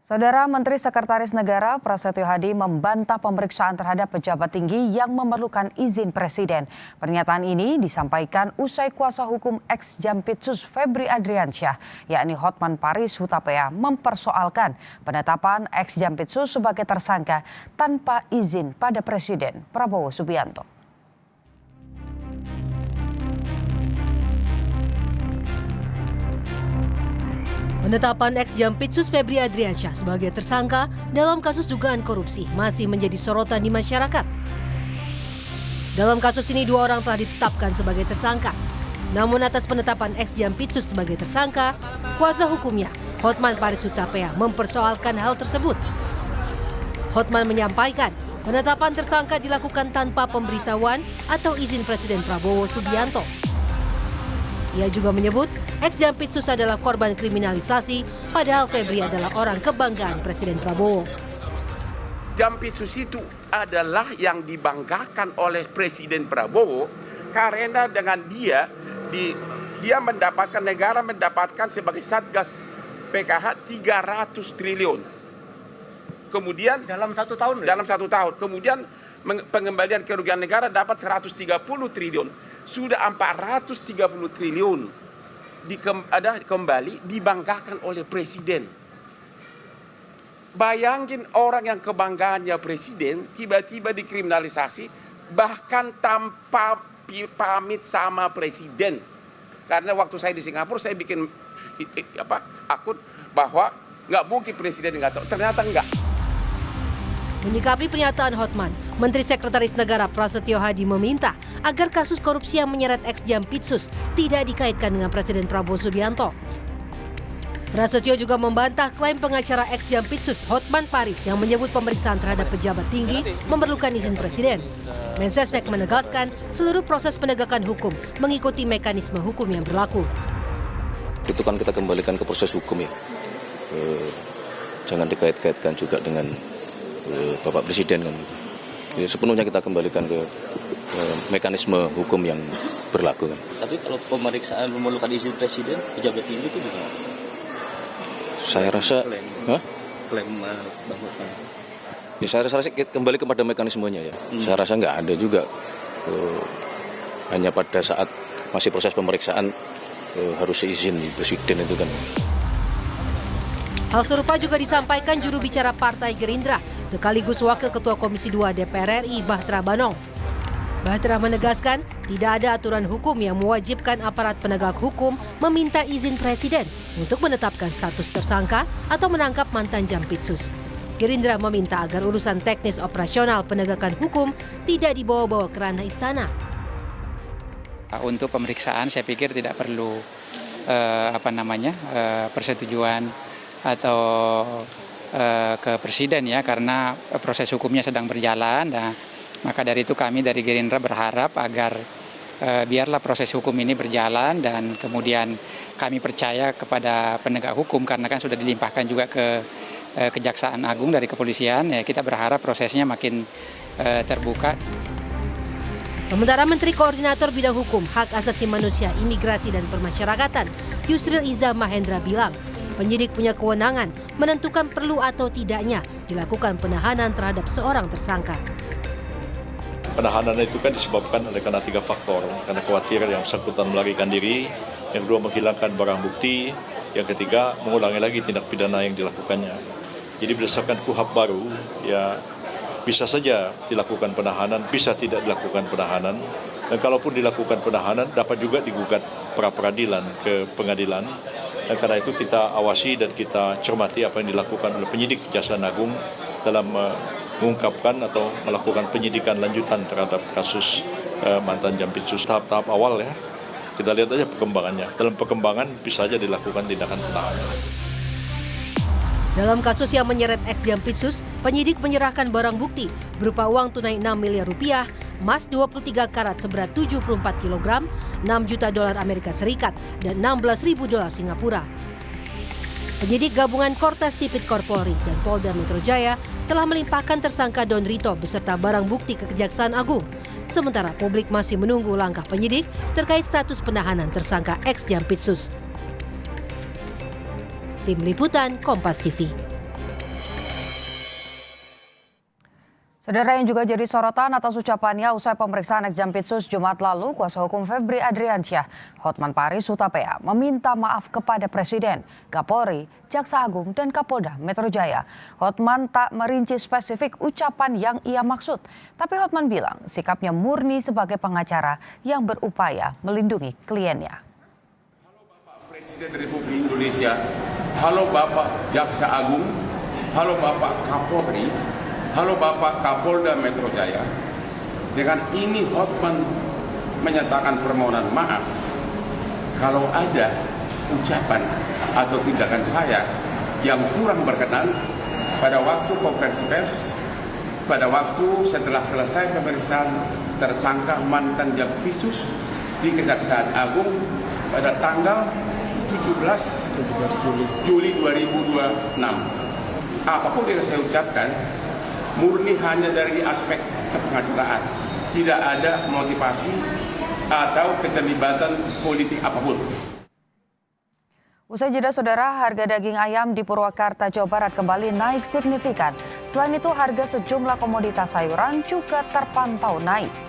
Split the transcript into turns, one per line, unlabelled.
Saudara Menteri Sekretaris Negara Prasetyo Hadi membantah pemeriksaan terhadap pejabat tinggi yang memerlukan izin Presiden. Pernyataan ini disampaikan usai kuasa hukum ex-Jampitsus Febri Adriansyah, yakni Hotman Paris Hutapea, mempersoalkan penetapan ex-Jampitsus sebagai tersangka tanpa izin pada Presiden Prabowo Subianto.
Penetapan ex-Jampitsus Febri Adriansyah sebagai tersangka dalam kasus dugaan korupsi masih menjadi sorotan di masyarakat. Dalam kasus ini 2 orang telah ditetapkan sebagai tersangka. Namun atas penetapan ex-Jampitsus sebagai tersangka, kuasa hukumnya, Hotman Paris Hutapea, mempersoalkan hal tersebut. Hotman menyampaikan penetapan tersangka dilakukan tanpa pemberitahuan atau izin Presiden Prabowo Subianto. Ia juga menyebut ex-Jampitsus adalah korban kriminalisasi, padahal Febri adalah orang kebanggaan Presiden Prabowo.
Jampitsus itu adalah yang dibanggakan oleh Presiden Prabowo karena dengan dia mendapatkan, negara mendapatkan sebagai Satgas PKH 300 triliun. Kemudian dalam 1 tahun. Dalam 1 tahun. Kemudian pengembalian kerugian negara dapat 130 triliun. Sudah 430 triliun kembali dibanggakan oleh Presiden. Bayangin orang yang kebanggaannya Presiden tiba-tiba dikriminalisasi bahkan tanpa pamit sama Presiden. Karena waktu saya di Singapura saya bikin akun bahwa nggak mungkin Presiden nggak tahu. Ternyata enggak.
Menyikapi pernyataan Hotman, Menteri Sekretaris Negara Prasetyo Hadi meminta agar kasus korupsi yang menyeret ex-Jampitsus tidak dikaitkan dengan Presiden Prabowo Subianto. Prasetyo juga membantah klaim pengacara ex-Jampitsus Hotman Paris yang menyebut pemeriksaan terhadap pejabat tinggi memerlukan izin Presiden. Mensesnek menegaskan seluruh proses penegakan hukum mengikuti mekanisme hukum yang berlaku.
Itu kan kita kembalikan ke proses hukum ya. Jangan dikait-kaitkan juga dengan Bapak Presiden kan. Jadi sepenuhnya kita kembalikan ke mekanisme hukum yang berlaku kan.
Tapi kalau pemeriksaan memerlukan izin Presiden, pejabat tinggi itu gimana?
Saya rasa
klaim Bang Hotman.
Ya saya rasa kembali kepada mekanismenya ya. Saya rasa nggak ada juga hanya pada saat masih proses pemeriksaan harus izin Presiden itu kan.
Hal serupa juga disampaikan juru bicara Partai Gerindra sekaligus Wakil Ketua Komisi 2 DPR RI Bahtra Banong. Bahtra menegaskan tidak ada aturan hukum yang mewajibkan aparat penegak hukum meminta izin Presiden untuk menetapkan status tersangka atau menangkap mantan Jampitsus. Gerindra meminta agar urusan teknis operasional penegakan hukum tidak dibawa-bawa ke ranah istana.
Untuk pemeriksaan saya pikir tidak perlu persetujuan atau ke Presiden ya, karena proses hukumnya sedang berjalan. Nah, maka dari itu kami dari Gerindra berharap agar biarlah proses hukum ini berjalan dan kemudian kami percaya kepada penegak hukum karena kan sudah dilimpahkan juga ke Kejaksaan Agung dari kepolisian. Ya, kita berharap prosesnya makin terbuka.
Sementara Menteri Koordinator Bidang Hukum, Hak Asasi Manusia, Imigrasi dan Permasyarakatan, Yusril Iza Mahendra bilang, penyidik punya kewenangan menentukan perlu atau tidaknya dilakukan penahanan terhadap seorang tersangka.
Penahanan itu kan disebabkan oleh karena 3 faktor. Karena khawatir yang bersangkutan melarikan diri, yang kedua menghilangkan barang bukti, yang ketiga mengulangi lagi tindak pidana yang dilakukannya. Jadi berdasarkan KUHP baru, ya bisa saja dilakukan penahanan, bisa tidak dilakukan penahanan. Dan kalaupun dilakukan penahanan, dapat juga digugat pra-peradilan ke pengadilan. Dan karena itu kita awasi dan kita cermati apa yang dilakukan oleh penyidik Kejaksaan Agung dalam mengungkapkan atau melakukan penyidikan lanjutan terhadap kasus mantan Jampitsus. Tahap-tahap awal ya, kita lihat aja perkembangannya. Dalam perkembangan bisa saja dilakukan tindakan penahanan.
Dalam kasus yang menyeret ex-Jampitsus, penyidik menyerahkan barang bukti berupa uang tunai 6 miliar rupiah, emas 23 karat seberat 74 kg, 6 juta dolar Amerika Serikat, dan 16.000 dolar Singapura. Penyidik gabungan Kortes Tipikor Polri dan Polda Metro Jaya telah melimpahkan tersangka Don Rito beserta barang bukti ke Kejaksaan Agung. Sementara publik masih menunggu langkah penyidik terkait status penahanan tersangka ex-Jampitsus. Tim Liputan Kompas TV.
Saudara, yang juga jadi sorotan atas ucapannya usai pemeriksaan Eksjampitsus Jumat lalu, kuasa hukum Febri Adriansyah, Hotman Paris Hutapea, meminta maaf kepada Presiden, Kapolri, Jaksa Agung, dan Kapolda Metro Jaya. Hotman tak merinci spesifik ucapan yang ia maksud, tapi Hotman bilang sikapnya murni sebagai pengacara yang berupaya melindungi kliennya.
Halo Bapak Presiden Republik Indonesia, halo Bapak Jaksa Agung, halo Bapak Kapolri, halo Bapak Kapolda Metro Jaya. Dengan ini Hotman menyatakan permohonan maaf kalau ada ucapan atau tindakan saya yang kurang berkenan pada waktu konferensi pers, pada waktu setelah selesai pemeriksaan tersangka mantan Jampitsus di Kejaksaan Agung pada tanggal 17 Juli 2026. Apapun yang saya ucapkan murni hanya dari aspek kepengacaraan, tidak ada motivasi atau keterlibatan politik apapun.
Usai jeda, saudara, harga daging ayam di Purwakarta, Jawa Barat kembali naik signifikan. Selain itu, harga sejumlah komoditas sayuran juga terpantau naik.